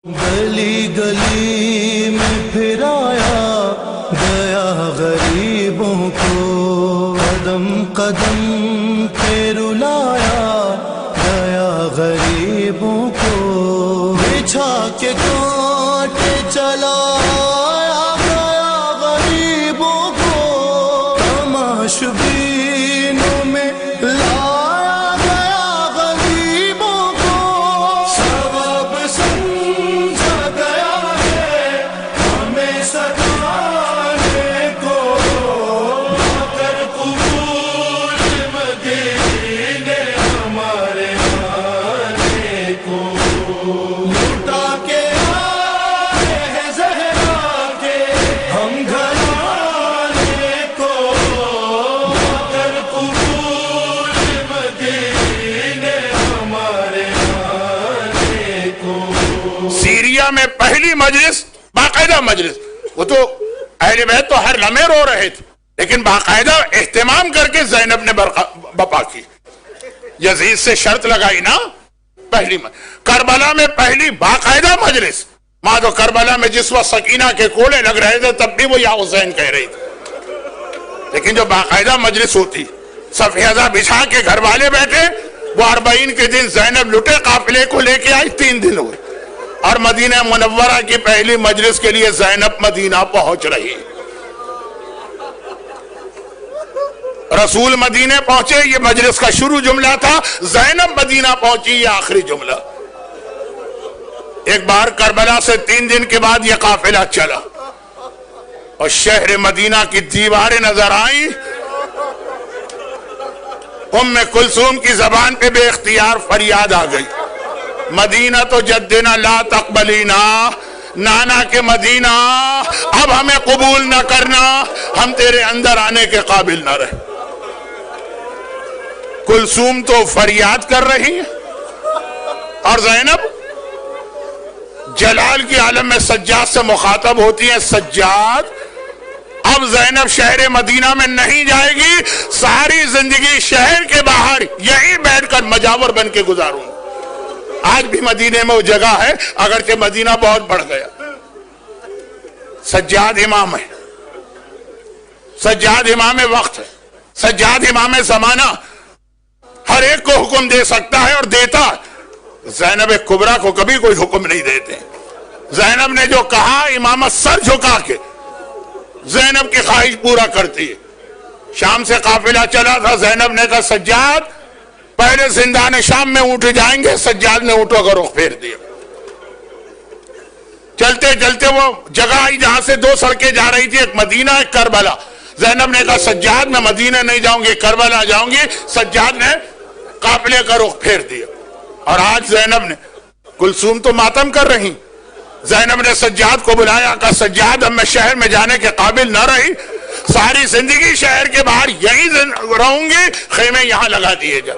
گلی گلی میں پھرایا گیا غریبوں کو، قدم قدم پہ رلایا گیا غریبوں کو، بچھا کے کانٹے چلایا گیا غریبوں کو، تماشبینوں میں لایا گیا غریبوں کو، سبب سمجھا گیا ہے ہمیں ستانے کو، مگر قبول مدینے ہمارے آنے کو، لٹا کے آئے ہیں زہرا کے ہم گھرانے کو، مگر قبول مدینے ہمارے آنے کو۔ سیریا میں پہلی مجلس، باقاعدہ مجلس، وہ تو اہل بیت تو ہر لمحے رو رہے تھے، لیکن باقاعدہ اہتمام کر کے زینب نے بپا کی، یزید سے شرط لگائی نا، پہلی کربلا میں پہلی باقاعدہ مجلس، ماں تو کربلا میں جس وقت سکینہ کے کولے لگ رہے تھے تب بھی وہ یا حسین کہہ رہی تھی، لیکن جو باقاعدہ مجلس ہوتی، صفحہ بچھا کے گھر والے بیٹھے، وہ 40 کے دن زینب لٹے قافلے کو لے کے آئی، 3 دن ہوئے، اور مدینہ منورہ کی پہلی مجلس کے لیے زینب مدینہ پہنچ رہی، رسول مدینہ پہنچے، یہ مجلس کا شروع جملہ تھا، زینب مدینہ پہنچی، یہ آخری جملہ۔ ایک بار کربلا سے 3 دن کے بعد یہ قافلہ چلا اور شہر مدینہ کی دیواریں نظر آئیں، ام کلثوم کی زبان پہ بے اختیار فریاد آ گئی، مدینہ تو جدنا لا تقبلینا، نانا کے مدینہ اب ہمیں قبول نہ کرنا، ہم تیرے اندر آنے کے قابل نہ رہے۔ کلثوم تو فریاد کر رہی ہے اور زینب جلال کی عالم میں سجاد سے مخاطب ہوتی ہیں، سجاد اب زینب شہر مدینہ میں نہیں جائے گی، ساری زندگی شہر کے باہر یہیں بیٹھ کر مجاور بن کے گزاروں گی۔ آج بھی مدینے میں وہ جگہ ہے، اگرچہ مدینہ بہت بڑھ گیا۔ سجاد امام ہے، سجاد امام وقت ہے، سجاد امام زمانہ، ہر ایک کو حکم دے سکتا ہے اور دیتا ہے۔ زینب کبریٰ کو کبھی کوئی حکم نہیں دیتے، زینب نے جو کہا امامت سر جھکا کے زینب کی خواہش پورا کرتی ہے۔ شام سے قافلہ چلا تھا، زینب نے کہا سجاد پہلے زندان شام میں اونٹ جائیں گے، سجاد نے اونٹوں کا رخ پھیر دیا۔ چلتے چلتے وہ جگہ آئی جہاں سے 2 سڑکیں جا رہی تھی، ایک مدینہ ایک کربلا۔ زینب نے کہا سجاد میں مدینہ نہیں جاؤں گی، کربلا جاؤں گی، سجاد نے قافلے کا رخ پھیر دیا۔ اور آج زینب نے، کلثوم تو ماتم کر رہی، زینب نے سجاد کو بلایا، کہا سجاد اب میں شہر میں جانے کے قابل نہ رہی، ساری زندگی شہر کے باہر یہیں رہوں گی، خیمے یہاں لگا دیے جا۔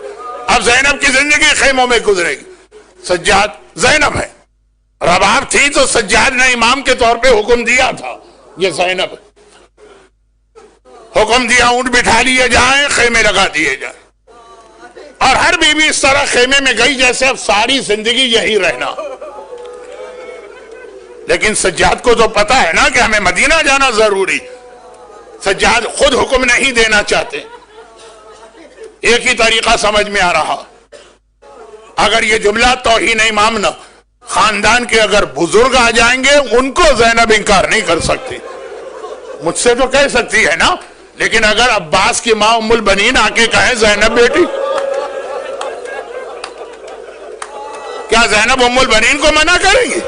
اب زینب کی زندگی خیموں میں گزرے گی۔ سجاد زینب ہے، رباب تھی تو سجاد نے امام کے طور پہ حکم دیا تھا، یہ زینب ہے، حکم دیا اونٹ بٹھا لیے جائیں، خیمے لگا دیے جائیں، اور ہر بیوی اس طرح خیمے میں گئی جیسے اب ساری زندگی یہی رہنا۔ لیکن سجاد کو تو پتا ہے نا کہ ہمیں مدینہ جانا ضروری، سجاد خود حکم نہیں دینا چاہتے۔ ایک ہی طریقہ سمجھ میں آ رہا، اگر یہ جملہ توہین امام نہ، خاندان کے اگر بزرگ آ جائیں گے ان کو زینب انکار نہیں کر سکتی، مجھ سے تو کہہ سکتی ہے نا، لیکن اگر عباس کی ماں ام البنین آ کے کہے زینب بیٹی، کیا زینب ام البنین کو منع کریں گی؟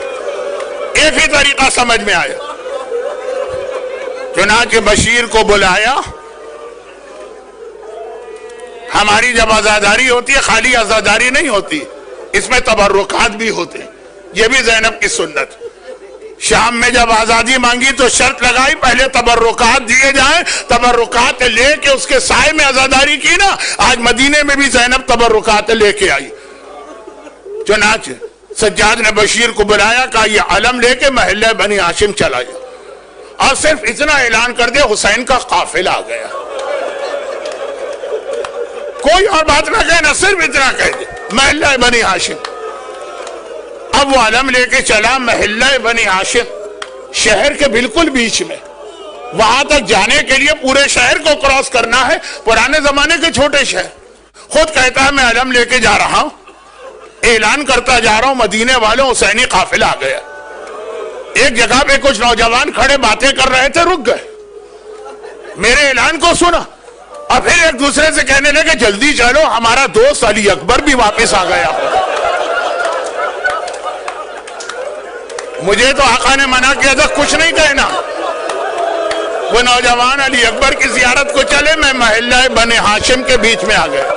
ایک ہی طریقہ سمجھ میں آیا، چنانچہ بشیر کو بلایا۔ ہماری جب عزاداری ہوتی ہے خالی عزاداری نہیں ہوتی، اس میں تبرکات بھی ہوتے ہیں، یہ بھی زینب کی سنت۔ شام میں جب آزادی مانگی تو شرط لگائی پہلے تبرکات دیے جائیں، تبرکات لے کے اس کے سائے میں عزاداری کی نا۔ آج مدینے میں بھی زینب تبرکات لے کے آئی، چنانچہ سجاد نے بشیر کو بلایا، کہا یہ علم لے کے محلہ بنی ہاشم چلا جا، اور صرف اتنا اعلان کر دے حسین کا قافلہ آ گیا، کوئی اور بات نہ کہنا، صرف اتنا کہہ دے محلہ بنی ہاشم۔ اب وہ علم لے کے چلا محلہ بنی ہاشم، شہر کے بالکل بیچ میں، وہاں تک جانے کے لیے پورے شہر کو کراس کرنا ہے، پرانے زمانے کے چھوٹے شہر۔ خود کہتا ہے میں علم لے کے جا رہا ہوں، اعلان کرتا جا رہا ہوں، مدینے والوں حسینی قافلہ آ گیا۔ ایک جگہ پہ کچھ نوجوان کھڑے باتیں کر رہے تھے، رک گئے، میرے اعلان کو سنا اور پھر ایک دوسرے سے کہنے لگے جلدی چلو، ہمارا دوست علی اکبر بھی واپس آ گیا۔ مجھے تو آقا نے منع کیا تھا کچھ نہیں کہنا۔ وہ نوجوان علی اکبر کی زیارت کو چلے، میں محلہ بنی ہاشم کے بیچ میں آ گیا،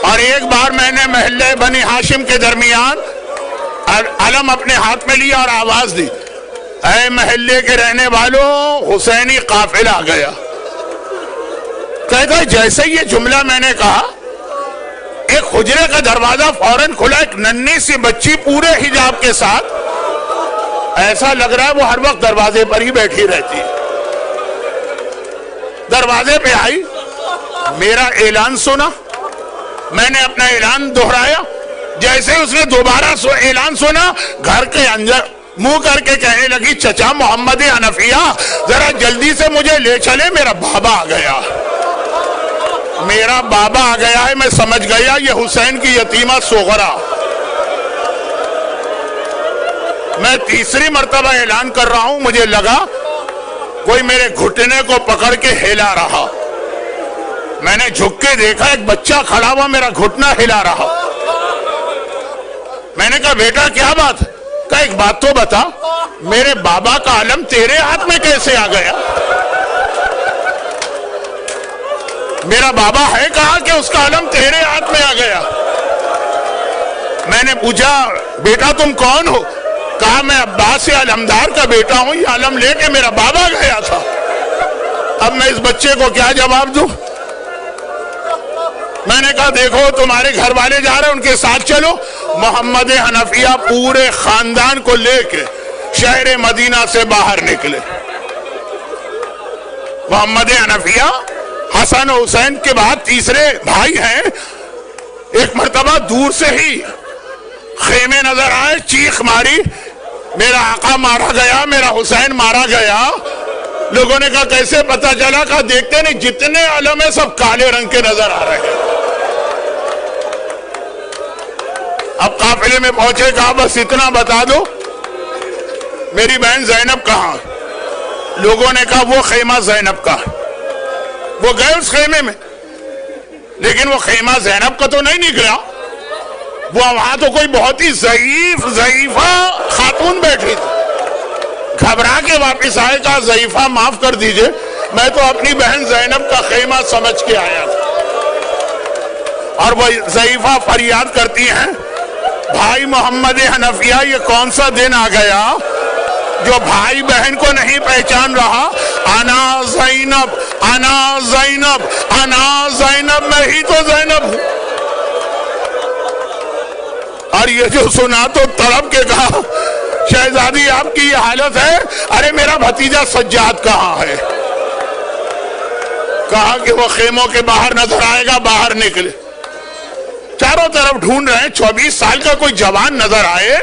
اور ایک بار میں نے محلہ بنی ہاشم کے درمیان علم اپنے ہاتھ میں لیا اور آواز دی، اے محلے کے رہنے والوں، حسینی قافلہ آ گیا۔ کہتا ہے جیسے یہ جملہ میں نے کہا، ایک حجرے کا دروازہ فوراً کھلا، ایک ننھی سی بچی پورے حجاب کے ساتھ، ایسا لگ رہا ہے وہ ہر وقت دروازے پر ہی بیٹھی رہتی ہے، دروازے پہ آئی، میرا اعلان سنا، میں نے اپنا اعلان دہرایا، جیسے اس نے دوبارہ اعلان سنا، گھر کے اندر منہ کر کے کہنے لگی، چچا محمد حنفیہ ذرا جلدی سے مجھے لے چلے، میرا بابا آ گیا، میرا بابا آ گیا ہے۔ میں سمجھ گیا یہ حسین کی یتیمہ صغرا۔ میں تیسری مرتبہ اعلان کر رہا ہوں، مجھے لگا کوئی میرے گھٹنے کو پکڑ کے ہلا رہا، میں نے جھک کے دیکھا ایک بچہ کھڑا ہوا میرا گھٹنا ہلا رہا۔ میں نے کہا بیٹا کیا بات ہے؟ کہا ایک بات تو بتا، میرے بابا کا علم تیرے ہاتھ میں کیسے آ گیا؟ میرا بابا ہے کہا کہ اس کا علم تیرے ہاتھ میں آ گیا؟ میں نے پوچھا بیٹا تم کون ہو؟ کہا میں عباس علمدار کا بیٹا ہوں، یہ علم لے کے میرا بابا گیا تھا۔ اب میں اس بچے کو کیا جواب دوں؟ میں نے کہا دیکھو تمہارے گھر والے جا رہے ہیں، ان کے ساتھ چلو۔ محمد حنفیہ پورے خاندان کو لے کے شہر مدینہ سے باہر نکلے۔ محمد حنفیہ حسن و حسین کے بعد تیسرے بھائی ہیں۔ ایک مرتبہ دور سے ہی خیمے نظر آئے، چیخ ماری، میرا آقا مارا گیا، میرا حسین مارا گیا۔ لوگوں نے کہا کیسے پتا چلا؟ کہا دیکھتے نہیں جتنے علم ہیں سب کالے رنگ کے نظر آ رہے ہیں۔ اب قافلے میں پہنچے، کہا بس اتنا بتا دو میری بہن زینب کہاں؟ لوگوں نے کہا وہ خیمہ زینب کا۔ وہ گئے اس خیمے میں، لیکن وہ خیمہ زینب کا تو نہیں نکلا، وہ وہاں تو کوئی بہت ہی ضعیفہ خاتون بیٹھی تھی۔ گھبرا کے واپس آئے، کہا ضعیفہ معاف کر دیجئے، میں تو اپنی بہن زینب کا خیمہ سمجھ کے آیا تھا۔ اور وہ ضعیفہ فریاد کرتی ہیں، بھائی محمد حنفیہ یہ کون سا دن آ گیا جو بھائی بہن کو نہیں پہچان رہا؟ انا زینب، انا زینب، انا زینب، میں ہی تو زینب ہوں۔ اور یہ جو سنا تو تڑپ کے کہا شہزادی آپ کی یہ حالت ہے؟ ارے میرا بھتیجا سجاد کہاں ہے؟ کہا کہ وہ خیموں کے باہر نظر آئے گا، باہر نکلے، چاروں طرف ڈھونڈ رہے ہیں، 24 سال کا کوئی جوان نظر آئے،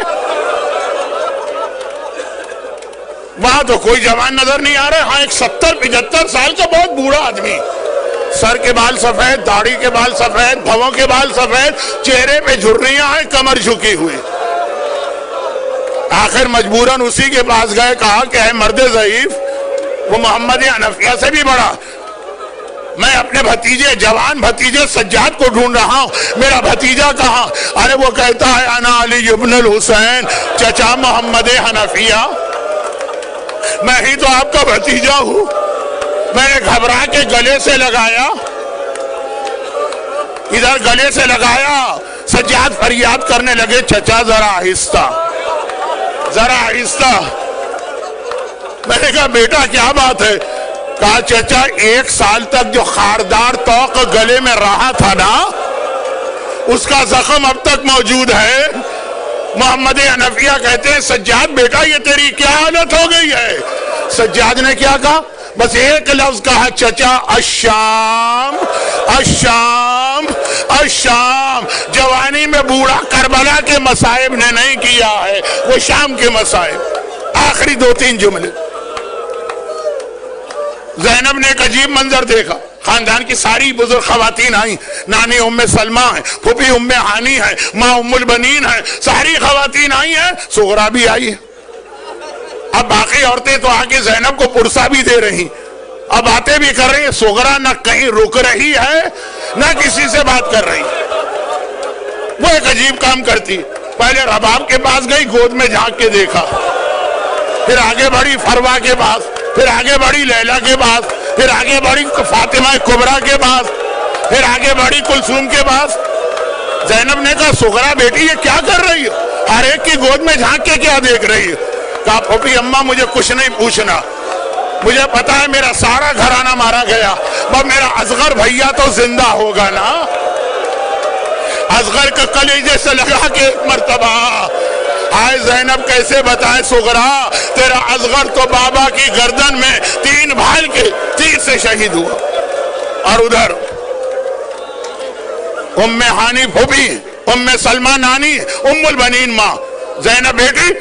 وہاں تو کوئی جوان نظر نہیں آ رہا۔ ہاں ایک 70-75 سال کا بہت بوڑھا آدمی، سر کے بال سفید، داڑھی کے بال سفید، بھووں کے بال سفید، چہرے پہ جھریاں ہیں، کمر جھکی ہوئی۔ آخر مجبوراً اسی کے پاس گئے، کہا کہ اے مرد ضعیف، وہ محمد حنفیہ سے بھی بڑا، میں اپنے بھتیجے، جوان بھتیجے سجاد کو ڈھونڈ رہا ہوں، میرا بھتیجا کہاں؟ ارے وہ کہتا ہے انا علی ابن الحسین، چچا محمد حنفیہ، میں ہی تو آپ کا بھتیجا ہوں۔ میں نے گھبرا کے گلے سے لگایا، ادھر گلے سے لگایا، سجاد فریاد کرنے لگے، چچا ذرا آہستہ، ذرا آہستہ۔ میں نے کہا بیٹا کیا بات ہے؟ کہا چچا 1 سال تک جو خاردار توق گلے میں رہا تھا نا، اس کا زخم اب تک موجود ہے۔ محمد حنفیہ کہتے ہیں سجاد بیٹا یہ تیری کیا حالت ہو گئی ہے؟ سجاد نے کیا کہا؟ بس ایک لفظ کہا چچا الشام الشام الشام. جوانی میں بوڑھا کربلا کے مصائب نے نہیں کیا ہے، وہ شام کے مصائب. آخری 2-3 جملے. زینب نے ایک عجیب منظر دیکھا. خاندان کی ساری بزرگ خواتین آئیں. نانی ام سلمہ ہیں، پھوپھی ام ہانی ہے، ماں ام البنین ہے، ساری خواتین آئی ہیں. صغرا بھی آئی ہے. اب باقی عورتیں تو آگے زینب کو پرسا بھی دے رہی، اب باتیں بھی کر رہی ہیں. صغرا نہ کہیں رک رہی ہے نہ کسی سے بات کر رہی. وہ ایک عجیب کام کرتی. پہلے رباب کے پاس گئی، گود میں جھانک کے دیکھا. پھر آگے بڑھی فروا کے پاس، پھر آگے بڑھی لیلا کے پاس، پھر آگے بڑھی فاطمہ کبریٰ کے پاس، پھر آگے بڑھی کلثوم کے پاس. زینب نے کہا صغرا بیٹی یہ کیا کر رہی ہے؟ ہر ایک کی گود میں جھانک کے کیا دیکھ رہی ہے؟ کہا پھوپھی اماں مجھے کچھ نہیں پوچھنا، مجھے پتا ہے میرا سارا گھرانہ مارا گیا، اب میرا اصغر بھیا تو زندہ ہوگا نا. اصغر کا کلیجے سے لگا کے ایک مرتبہ. آئے زینب کیسے بتائے صغرا تیرا اصغر تو بابا کی گردن میں 3 بھال کے تیر سے شہید ہوا. اور ادھر ام ہانی پھوپھی، ام سلمہ نانی، ام البنین ماں. زینب بیٹی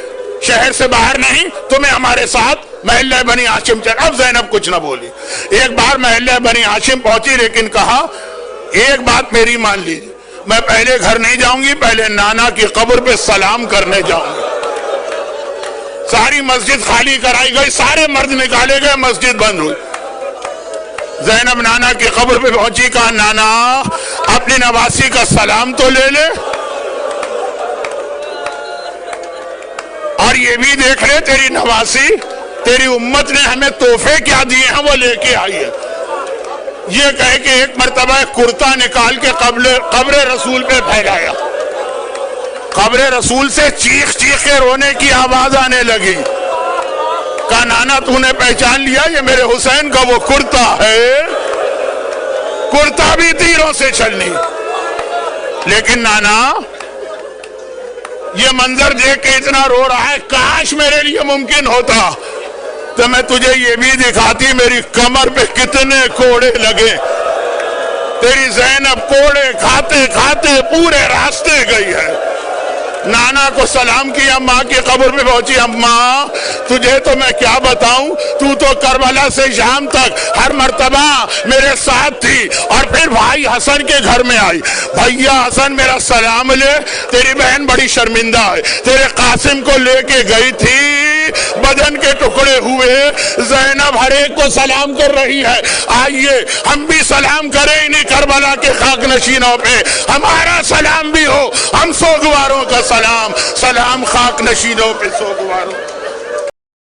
شہر سے باہر نہیں، تمہیں ہمارے ساتھ محلہ بنی ہاشم چل. اب زینب کچھ نہ بولی. ایک بار محلہ بنی ہاشم پہنچی لیکن کہا ایک بات میری مان لیجیے، میں پہلے گھر نہیں جاؤں گی، پہلے نانا کی قبر پہ سلام کرنے جاؤں گی. ساری مسجد خالی کرائی گئی، سارے مرد نکالے گئے، مسجد بند ہوئی. زینب نانا کی قبر پہ پہنچی، کہا نانا اپنی نواسی کا سلام تو لے لے، اور یہ بھی دیکھ لے تیری نواسی، تیری امت نے ہمیں تحفے کیا دیے ہیں وہ لے کے آئی ہے. یہ کہے کہ ایک مرتبہ کرتا نکال کے قبر رسول پہ پھیلایا. قبر رسول سے چیخ چیخ کے رونے کی آواز آنے لگی. کہا نانا تو نے پہچان لیا یہ میرے حسین کا وہ کرتا ہے؟ کرتا بھی تیروں سے چھلنی. لیکن نانا یہ منظر دیکھ کے اتنا رو رہا ہے، کاش میرے لیے ممکن ہوتا تو میں تجھے یہ بھی دکھاتی میری کمر پہ کتنے کوڑے لگے. تیری زینب کوڑے کھاتے کھاتے پورے راستے گئی ہے. نانا کو سلام کیا، ماں کی قبر پہ پہنچی. اماں تجھے تو میں کیا بتاؤں، تو تو کربلا سے شام تک ہر مرتبہ میرے ساتھ تھی. اور پھر بھائی حسن کے گھر میں آئی، بھیا حسن میرا سلام لے، تیری بہن بڑی شرمندہ ہے. تیرے قاسم کو لے کے گئی تھی، بدن کے ٹکڑے ہوئے. زینب ہر ایک کو سلام کر رہی ہے. آئیے ہم بھی سلام کریں انہیں کربلا کے خاک نشینوں پہ. ہمارا سلام بھی ہو، ہم سوگواروں کا سلام، سلام خاک نشینوں پہ سوگواروں.